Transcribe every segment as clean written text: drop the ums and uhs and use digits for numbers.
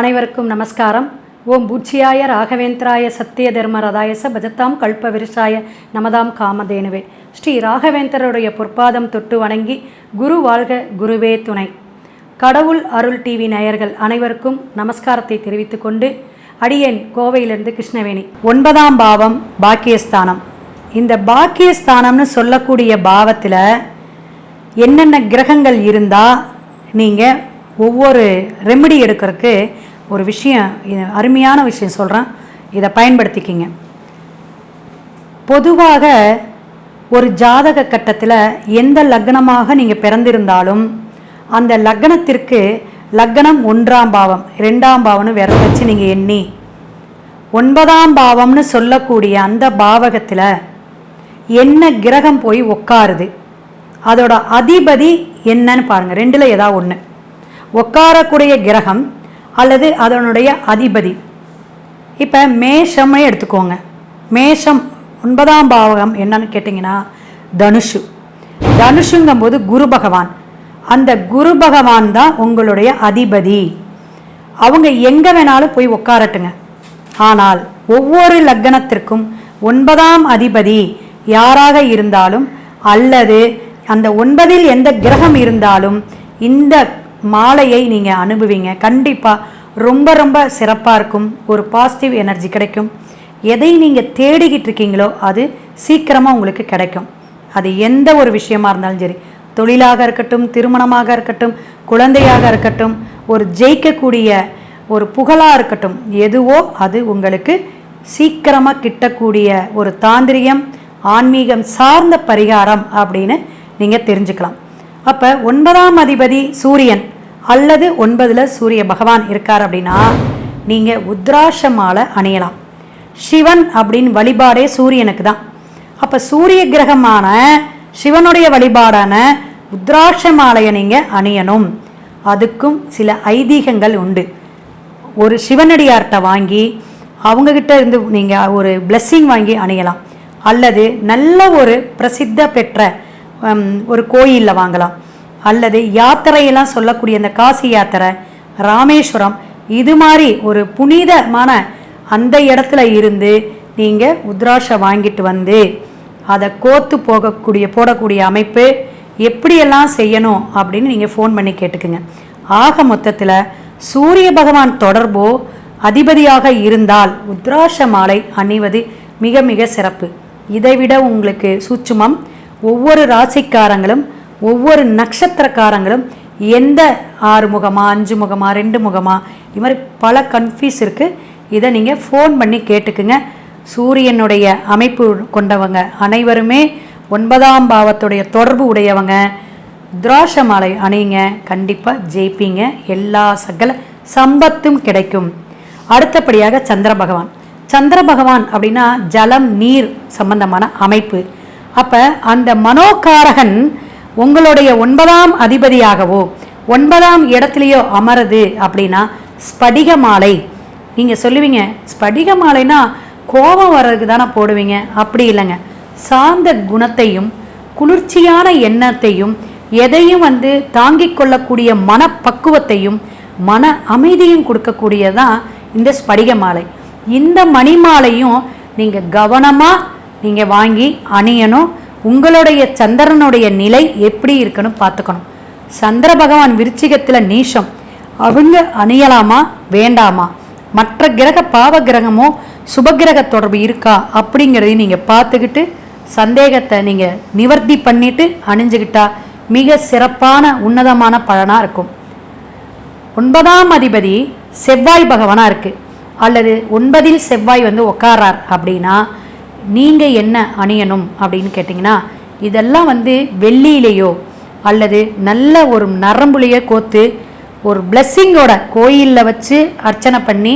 அனைவருக்கும் நமஸ்காரம். ஓம் பூச்சியாய ராகவேந்திராய சத்திய தர்மரதாயச பஜத்தாம் கல்ப விருஷாய நமதாம் காமதேனுவே. ஸ்ரீ ராகவேந்தருடைய பொற்பாதம் தொட்டு வணங்கி குரு வாழ்க குருவே துணை. கடவுள் அருள் டிவி நேயர்கள் அனைவருக்கும் நமஸ்காரத்தை தெரிவித்துக் கொண்டு அடியேன் கோவையிலிருந்து கிருஷ்ணவேணி. 9ஆம் பாவம் பாக்கியஸ்தானம். இந்த பாக்கியஸ்தானம்னு சொல்லக்கூடிய பாவத்தில் என்னென்ன கிரகங்கள் இருந்தால் நீங்கள் ஒவ்வொரு ரெமெடி எடுக்கிறதுக்கு ஒரு விஷயம், அருமையான விஷயம் சொல்கிறேன், இதை பயன்படுத்திக்கிங்க. பொதுவாக ஒரு ஜாதக கட்டத்தில் எந்த லக்னமாக நீங்கள் பிறந்திருந்தாலும் அந்த லக்னத்திற்கு லக்னம் 1ஆம் பாவம் 2ஆம் பாவம்னு வேற வச்சு நீங்கள் எண்ணி 9ஆம் பாவம்னு சொல்லக்கூடிய அந்த பாவகத்தில் என்ன கிரகம் போய் உட்காருது, அதோட அதிபதி என்னன்னு பாருங்கள். ரெண்டில் ஏதாவது ஒன்று உட்காரக்கூடிய கிரகம் அல்லது அதனுடைய அதிபதி. இப்போ மேஷமே எடுத்துக்கோங்க. மேஷம் 9ஆம் பாவகம் என்னன்னு கேட்டிங்கன்னா தனுஷு. தனுஷுங்கும்போது குரு பகவான். அந்த குரு பகவான் தான் உங்களுடைய அதிபதி. அவங்க எங்கே வேணாலும் போய் உட்காரட்டுங்க. ஆனால் ஒவ்வொரு லக்னத்திற்கும் 9ஆம் அதிபதி யாராக இருந்தாலும் அல்லது அந்த 9இல் எந்த கிரகம் இருந்தாலும் இந்த மாலையை நீங்கள் அனுபவிங்க. கண்டிப்பாக ரொம்ப ரொம்ப சிறப்பாக இருக்கும். ஒரு பாசிட்டிவ் எனர்ஜி கிடைக்கும். எதை நீங்கள் தேடிக்கிட்டு இருக்கீங்களோ அது சீக்கிரமாக உங்களுக்கு கிடைக்கும். அது எந்த ஒரு விஷயமா இருந்தாலும் சரி, தொழிலாக இருக்கட்டும், திருமணமாக இருக்கட்டும், குழந்தையாக இருக்கட்டும், ஒரு ஜெயிக்கக்கூடிய ஒரு புகழாக இருக்கட்டும், எதுவோ அது உங்களுக்கு சீக்கிரமாக கிட்டக்கூடிய ஒரு தாந்திரிகம், ஆன்மீகம் சார்ந்த பரிகாரம் அப்படின்னு நீங்கள் தெரிஞ்சுக்கலாம். அப்போ 9ஆம் அதிபதி சூரியன் அல்லது 9ல் சூரிய பகவான் இருக்கார் அப்படின்னா நீங்கள் உத்ராட்ச மாலை அணியலாம். சிவன் அப்படின்னு வழிபாடே சூரியனுக்கு தான். அப்போ சூரிய கிரகமான சிவனுடைய வழிபாடான உத்ராட்ச மாலையை நீங்கள் அணியணும். அதுக்கும் சில ஐதீகங்கள் உண்டு. ஒரு சிவனடியார்கிட்ட வாங்கி அவங்கக்கிட்ட இருந்து நீங்கள் ஒரு பிளெஸ்ஸிங் வாங்கி அணியலாம். அல்லது நல்ல ஒரு பிரசித்த பெற்ற ஒரு கோயிலில் வாங்கலாம். அல்லது யாத்திரையெல்லாம் சொல்லக்கூடிய அந்த காசி யாத்திரை, ராமேஸ்வரம், இது மாதிரி ஒரு புனிதமான அந்த இடத்துல இருந்து நீங்கள் உத்ராட்சை வாங்கிட்டு வந்து அதை கோத்து போடக்கூடிய அமைப்பு எப்படியெல்லாம் செய்யணும் அப்படின்னு நீங்கள் ஃபோன் பண்ணி கேட்டுக்குங்க. ஆக மொத்தத்தில் சூரிய பகவான் தொடர்போ அதிபதியாக இருந்தால் உத்ராட்ச மாலை அணிவது மிக மிக சிறப்பு. இதைவிட உங்களுக்கு சூட்சுமம், ஒவ்வொரு ராசிக்காரங்களும் ஒவ்வொரு நட்சத்திரக்காரங்களும் எந்த 6 முகமா 5 முகமா 2 முகமா இது மாதிரி பல கன்ஃபியூஸ் இருக்குது. இதை நீங்கள் ஃபோன் பண்ணி கேட்டுக்குங்க. சூரியனுடைய அமைப்பு கொண்டவங்க அனைவருமே 9ஆம் பாவத்துடைய தொடர்பு உடையவங்க உத்ராட்ச மாலை அணிங்க. கண்டிப்பாக ஜெயிப்பீங்க. எல்லா சகல சம்பத்தும் கிடைக்கும். அடுத்தபடியாக சந்திர பகவான். சந்திர பகவான் அப்படின்னா ஜலம் நீர் சம்பந்தமான அமைப்பு. அப்போ அந்த மனோகாரகன் உங்களுடைய 9ஆம் அதிபதியாகவோ 9ஆம் இடத்துலையோ அமருது அப்படின்னா ஸ்படிக மாலை. நீங்கள் சொல்லுவீங்க ஸ்படிக மாலைனா கோபம் வர்றதுக்கு தானே போடுவீங்க. அப்படி இல்லைங்க. சாந்த குணத்தையும் குளிர்ச்சியான எண்ணத்தையும் எதையும் தாங்கிக் கொள்ளக்கூடிய மனப்பக்குவத்தையும் மன அமைதியும் கொடுக்கக்கூடியதான் இந்த ஸ்படிக மாலை. இந்த மணிமாலையும் நீங்கள் கவனமாக நீங்கள் வாங்கி அணியணும். உங்களுடைய சந்திரனுடைய நிலை எப்படி இருக்குன்னு பார்த்துக்கணும். சந்திர பகவான் விருச்சிகத்தில் நீஷம், அவங்க அணியலாமா வேண்டாமா, மற்ற கிரக பாவ கிரகமோ சுபகிரக தொடர்பு இருக்கா அப்படிங்கிறதையும் நீங்கள் பார்த்துக்கிட்டு சந்தேகத்தை நீங்கள் நிவர்த்தி பண்ணிட்டு அணிஞ்சுக்கிட்டா மிக சிறப்பான உன்னதமான பலனாக இருக்கும். 9ஆம் அதிபதி செவ்வாய் பகவானாக இருக்குது அல்லது 9இல் செவ்வாய் உட்காரார் அப்படின்னா நீங்கள் என்ன அணியணும் அப்படின்னு கேட்டிங்கன்னா இதெல்லாம் வெள்ளியிலேயோ அல்லது நல்ல ஒரு நரம்புலையோ கோத்து ஒரு பிளெஸ்ஸிங்கோட கோயிலில் வச்சு அர்ச்சனை பண்ணி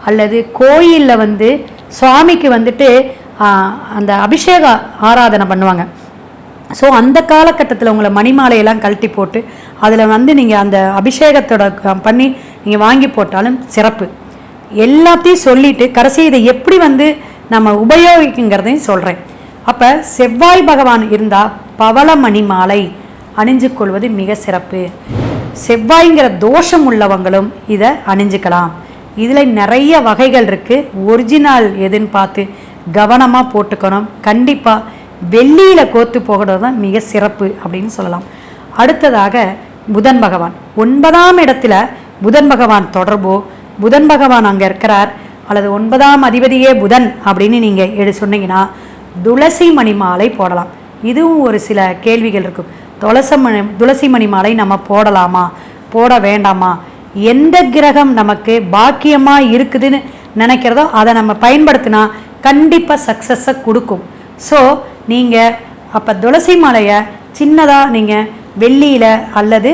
அல்லது கோயிலில் சுவாமிக்கு அந்த அபிஷேக ஆராதனை பண்ணுவாங்க. ஸோ அந்த காலகட்டத்தில் உங்களை மணிமாலையெல்லாம் கழட்டி போட்டு அதில் நீங்கள் அந்த அபிஷேகத்தோட பண்ணி நீங்கள் வாங்கி போட்டாலும் சிறப்பு. எல்லாத்தையும் சொல்லிவிட்டு கடைசி இதை எப்படி நம்ம உபயோகிக்குங்கிறதையும் சொல்கிறேன். அப்போ செவ்வாய் பகவான் இருந்தால் பவள மணி மாலை அணிஞ்சு கொள்வது மிக சிறப்பு. செவ்வாய்ங்கிற தோஷம் உள்ளவங்களும் இதை அணிஞ்சுக்கலாம். இதில் நிறைய வகைகள் இருக்குது. ஒரிஜினல் எதுன்னு பார்த்து கவனமாக போட்டுக்கணும். கண்டிப்பாக வெள்ளியில் கோத்து போகிறது தான் மிக சிறப்பு அப்படின்னு சொல்லலாம். அடுத்ததாக புதன் பகவான். 9ஆம் இடத்துல புதன் பகவான் தொடர்போ, புதன் பகவான் அங்கே இருக்கிறார் அல்லது 9ஆம் அதிபதியே புதன் அப்படின்னு நீங்கள் சொன்னீங்கன்னா துளசி மணி மாலை போடலாம். இதுவும் ஒரு சில கேள்விகள் இருக்கும். துளசி மணி மாலை நம்ம போடலாமா, போட வேண்டாமா, எந்த கிரகம் நமக்கு பாக்கியமாக இருக்குதுன்னு நினைக்கிறதோ அதை நம்ம பயன்படுத்தினா கண்டிப்பாக சக்ஸஸை கொடுக்கும். ஸோ நீங்கள் அப்போ துளசி மாலையை சின்னதாக நீங்கள் வெள்ளியில் அல்லது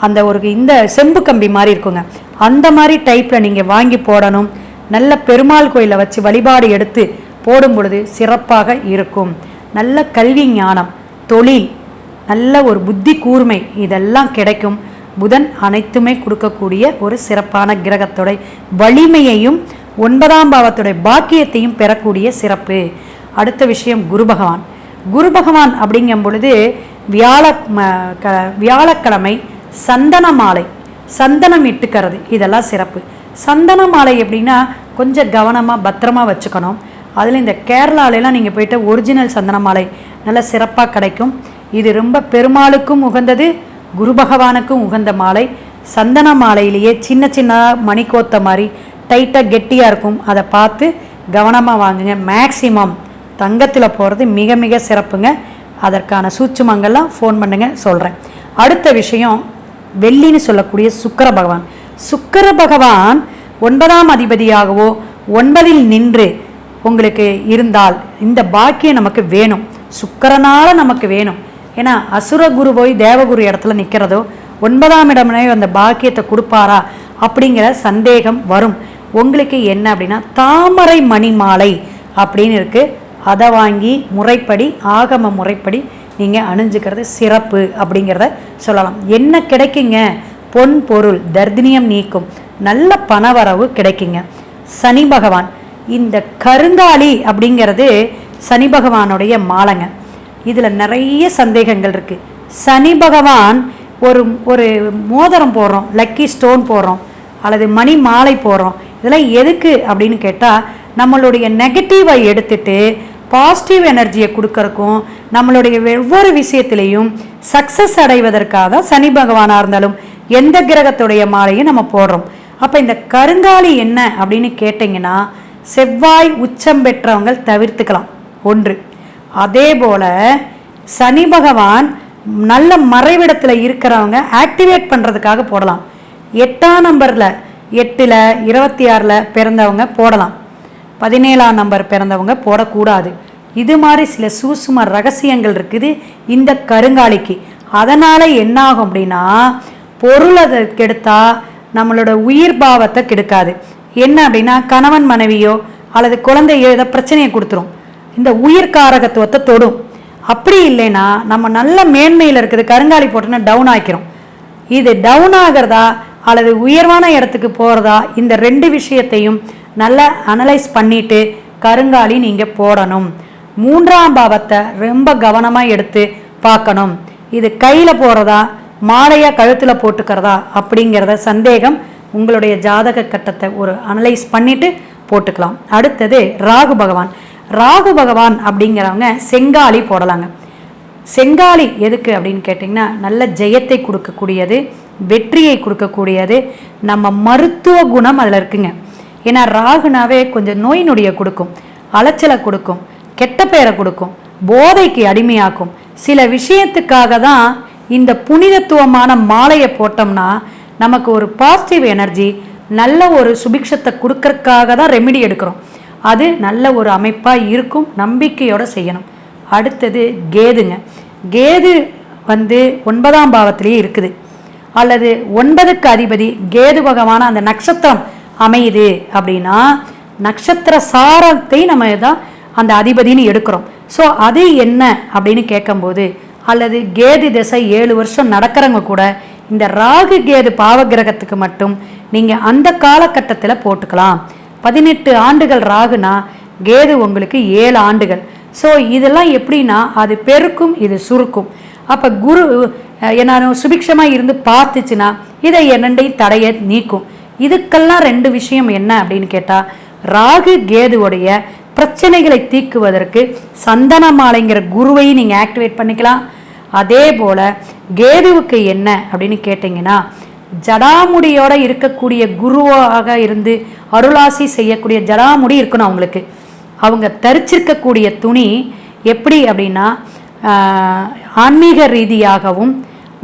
அந்த இந்த செம்பு கம்பி மாதிரி இருக்குங்க, அந்த மாதிரி டைப்பில் நீங்கள் வாங்கி போடணும். நல்ல பெருமாள் கோயிலை வச்சு வழிபாடு எடுத்து போடும் பொழுது சிறப்பாக இருக்கும். நல்ல கல்வி ஞானம், தொழில், நல்ல ஒரு புத்தி கூர்மை இதெல்லாம் கிடைக்கும். புதன் அனைத்துமே கொடுக்கக்கூடிய ஒரு சிறப்பான கிரகத்தோட வலிமையையும் 9ஆம் பாவத்துடைய பாக்கியத்தையும் பெறக்கூடிய சிறப்பு. அடுத்த விஷயம் குரு பகவான். குரு பகவான் அப்படிங்கும் பொழுது வியாழக்கிழமை சந்தன மாலை, சந்தனம் இட்டுக்கிறது இதெல்லாம் சிறப்பு. சந்தன மாலை எப்படின்னா கொஞ்சம் கவனமாக பத்திரமாக வச்சுக்கணும். அதில் இந்த கேரளாலெலாம் நீங்கள் போய்ட்டு ஒரிஜினல் சந்தன மாலை நல்லா சிறப்பாக கிடைக்கும். இது ரொம்ப பெருமாளுக்கும் உகந்தது, குரு பகவானுக்கும் உகந்த மாலை. சந்தன மாலையிலேயே சின்ன சின்ன மணிக்கோத்த மாதிரி டைட்டாக கெட்டியாக இருக்கும். அதை பார்த்து கவனமாக வாங்குங்க. மேக்சிமம் தங்கத்தில் போகிறது மிக மிக சிறப்புங்க. அதற்கான சூட்சுமங்கள்லாம் ஃபோன் பண்ணுங்க, சொல்கிறேன். அடுத்த விஷயம் வெள்ளின்னு சொல்லக்கூடிய சுக்கிர பகவான். சுக்கிர பகவான் 9ஆம் அதிபதியாகவோ 9இல் நின்று உங்களுக்கு இருந்தால் இந்த பாக்கியம் நமக்கு வேணும், சுக்கிரனால நமக்கு வேணும். ஏன்னா அசுரகுரு போய் தேவகுரு இடத்துல நிற்கிறதோ 9ஆம் இடமே அந்த பாக்கியத்தை கொடுப்பாரா அப்படிங்கிற சந்தேகம் வரும். உங்களுக்கு என்ன அப்படின்னா தாமரை மணி மாலை அப்படின்னு இருக்குது. அதை வாங்கி முறைப்படி ஆகம முறைப்படி நீங்கள் அணிஞ்சுக்கிறது சிறப்பு அப்படிங்கிறத சொல்லலாம். என்ன கிடைக்குங்க? பொன் பொருள் தர்தினியம் நீக்கும், நல்ல பணவரவு கிடைக்குங்க. சனி பகவான், இந்த கருங்காலி அப்படிங்கிறது சனி பகவானுடைய மாலைங்க. இதில் நிறைய சந்தேகங்கள் இருக்குது. சனி பகவான் ஒரு மோதிரம் போடுறோம், லக்கி ஸ்டோன் போடுறோம் அல்லது மணி மாலை போடுறோம். இதெல்லாம் எதுக்கு அப்படின்னு கேட்டால் நம்மளுடைய நெகட்டிவை எடுத்துட்டு பாசிட்டிவ் எனர்ஜியை கொடுக்கறக்கும், நம்மளுடைய ஒவ்வொரு விஷயத்திலையும் சக்ஸஸ் அடைவதற்காக சனி பகவானாக இருந்தாலும் எந்த கிரகத்துடைய மாலையும் நம்ம போடுறோம். அப்போ இந்த கருங்காலி என்ன அப்படின்னு கேட்டிங்கன்னா செவ்வாய் உச்சம் பெற்றவங்க தவிர்த்துக்கலாம் ஒன்று. அதே போல் சனி பகவான் நல்ல மறைவிடத்தில் இருக்கிறவங்க ஆக்டிவேட் பண்ணுறதுக்காக போடலாம். 8ஆம் நம்பரில் 8ல் 26ல் பிறந்தவங்க போடலாம், 17ஆம் நம்பர் பிறந்தவங்க போடக்கூடாது. இது மாதிரி சில சூசும ரகசியங்கள் இருக்குது இந்த கருங்காலிக்கு. அதனால் என்ன ஆகும் அப்படின்னா பொருளை கெடுத்தால் நம்மளோட உயிர் பாவத்தை கெடுக்காது. என்ன அப்படின்னா கணவன் மனைவியோ அல்லது குழந்தையோ ஏதோ பிரச்சனையை கொடுத்துரும், இந்த உயிர் காரகத்துவத்தை தொடும். அப்படி இல்லைன்னா நம்ம நல்ல மேன்மையில் இருக்குது கருங்காலி போட்டோன்னா டவுன் ஆக்கிறோம். இது டவுன் ஆகிறதா அல்லது உயர்வான இடத்துக்கு போகிறதா, இந்த 2 விஷயத்தையும் நல்லா அனலைஸ் பண்ணிவிட்டு கருங்காலி நீங்கள் போடணும். 3ஆம் பாவத்தை ரொம்ப கவனமாக எடுத்து பார்க்கணும். இது கையில் போகிறதா மாலையாக கழுத்தில் போட்டுக்கிறதா அப்படிங்கிறத சந்தேகம் உங்களுடைய ஜாதக கட்டத்தை ஒரு அனலைஸ் பண்ணிவிட்டு போட்டுக்கலாம். அடுத்தது ராகு பகவான். ராகு பகவான் அப்படிங்கிறவங்க செங்காலி போடலாங்க. செங்காலி எதுக்கு அப்படின்னு கேட்டிங்கன்னா நல்ல ஜெயத்தை கொடுக்கக்கூடியது, வெற்றியை கொடுக்கக்கூடியது, நம்ம மருத்துவ குணம் அதில் இருக்குங்க. ஏன்னா ராகுனாவே கொஞ்சம் நோய் நொடியை கொடுக்கும், அலைச்சலை கொடுக்கும், கெட்ட பெயரை கொடுக்கும், போதைக்கு அடிமையாக்கும். சில விஷயத்துக்காக தான் இந்த புனிதத்துவமான மாலையை போட்டோம்னா நமக்கு ஒரு பாசிட்டிவ் எனர்ஜி, நல்ல ஒரு சுபிக்ஷத்தை கொடுக்கறதுக்காக தான் ரெமிடி எடுக்கிறோம். அது நல்ல ஒரு அமைப்பாக இருக்கும், நம்பிக்கையோடு செய்யணும். அடுத்தது கேதுங்க. கேது 9ஆம் பாவத்திலேயே இருக்குது அல்லது 9க்கு அதிபதி கேது பகவான அந்த நட்சத்திரம் அமையுது அப்படின்னா நட்சத்திர சாரத்தை நம்ம தான் அந்த அதிபதினு எடுக்கிறோம். ஸோ அது என்ன அப்படின்னு கேட்கும்போது அல்லது கேது திசை 7 வருஷம் நடக்கிறவங்க கூட இந்த ராகு கேது பாவகிரகத்துக்கு மட்டும் நீங்கள் அந்த காலகட்டத்தில் போட்டுக்கலாம். 18 ஆண்டுகள் ராகுனா கேது உங்களுக்கு 7 ஆண்டுகள். ஸோ இதெல்லாம் எப்படின்னா அது பெருக்கும், இது சுருக்கும். அப்போ குரு என்ன சுபிக்ஷமாக இருந்து பார்த்துச்சுன்னா இதை இரண்டையும் தடைய நீக்கும். இதுக்கெல்லாம் 2 விஷயம் என்ன அப்படின்னு கேட்டால், ராகு கேதுவுடைய பிரச்சனைகளை தீர்க்குவதற்கு சந்தன மாலைங்கிற குருவை நீங்கள் ஆக்டிவேட் பண்ணிக்கலாம். அதே போல் கேதுவுக்கு என்ன அப்படின்னு கேட்டிங்கன்னா, ஜடாமுடியோட இருக்கக்கூடிய குருவாக இருந்து அருளாசி செய்யக்கூடிய ஜடாமுடி இருக்கணும் அவங்களுக்கு. அவங்க தரிச்சிருக்கக்கூடிய துணி எப்படி அப்படின்னா, ஆன்மீக ரீதியாகவும்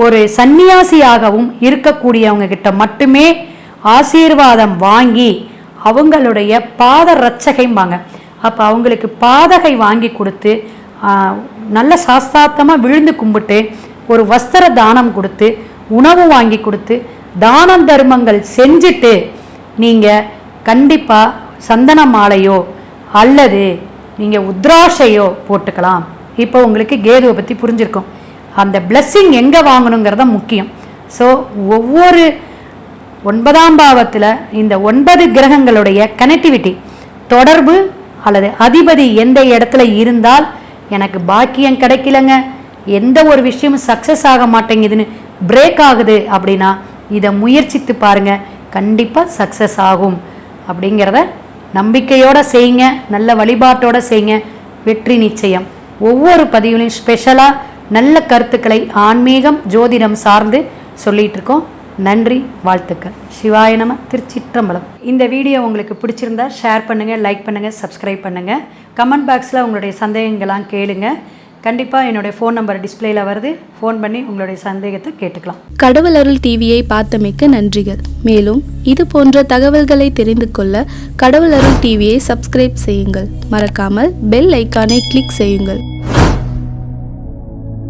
ஒரு சந்நியாசியாகவும் இருக்கக்கூடியவங்க கிட்ட மட்டுமே ஆசீர்வாதம் வாங்கி அவங்களுடைய பாத ரட்சகைம்பாங்க. அப்போ அவங்களுக்கு பாதகை வாங்கி கொடுத்து நல்ல சாஸ்தாத்தமாக விழுந்து கும்பிட்டு ஒரு வஸ்திர தானம் கொடுத்து உணவு வாங்கி கொடுத்து தான தர்மங்கள் செஞ்சுட்டு நீங்கள் கண்டிப்பாக சந்தன மாலையோ அல்லது நீங்கள் உத்ராஷையோ போட்டுக்கலாம். இப்போ உங்களுக்கு கேதுவை பற்றி புரிஞ்சிருக்கும். அந்த பிளெஸ்ஸிங் எங்கே வாங்கணுங்கிறத முக்கியம். ஸோ ஒவ்வொரு 9ஆம் பாவத்தில் இந்த 9 கிரகங்களுடைய கனெக்டிவிட்டி தொடர்பு அல்லது அதிபதி எந்த இடத்துல இருந்தால் எனக்கு பாக்கியம் கிடைக்கலங்க, எந்த ஒரு விஷயமும் சக்ஸஸ் ஆக மாட்டேங்குதுன்னு பிரேக் ஆகுது அப்படின்னா இதை முயற்சித்து பாருங்கள், கண்டிப்பாக சக்ஸஸ் ஆகும். அப்படிங்கிறத நம்பிக்கையோடு செய்யுங்க, நல்ல வழிபாட்டோடு செய்யுங்க, வெற்றி நிச்சயம். ஒவ்வொரு பதிவுலையும் ஸ்பெஷலாக நல்ல கருத்துக்களை ஆன்மீகம் ஜோதிடம் சார்ந்து சொல்லிகிட்டு இருக்கோம். நன்றி, வாழ்த்துக்கள். சிவாய நம. திருச்சிற்றம்பலம். இந்த வீடியோ உங்களுக்கு பிடிச்சிருந்தா ஷேர் பண்ணுங்கள், லைக் பண்ணுங்கள், சப்ஸ்கிரைப் பண்ணுங்கள். கமெண்ட் பாக்ஸில் உங்களுடைய சந்தேகங்கள்லாம் கேளுங்க. கண்டிப்பாக என்னுடைய ஃபோன் நம்பர் டிஸ்பிளேல வருது, ஃபோன் பண்ணி உங்களுடைய சந்தேகத்தை கேட்டுக்கலாம். கடவுள் அருள் டிவியை பார்த்தமைக்கு நன்றிகள். மேலும் இது போன்ற தகவல்களை தெரிந்து கொள்ள கடவுள் அருள் டிவியை சப்ஸ்கிரைப் செய்யுங்கள். மறக்காமல் பெல் ஐக்கானை கிளிக் செய்யுங்கள்.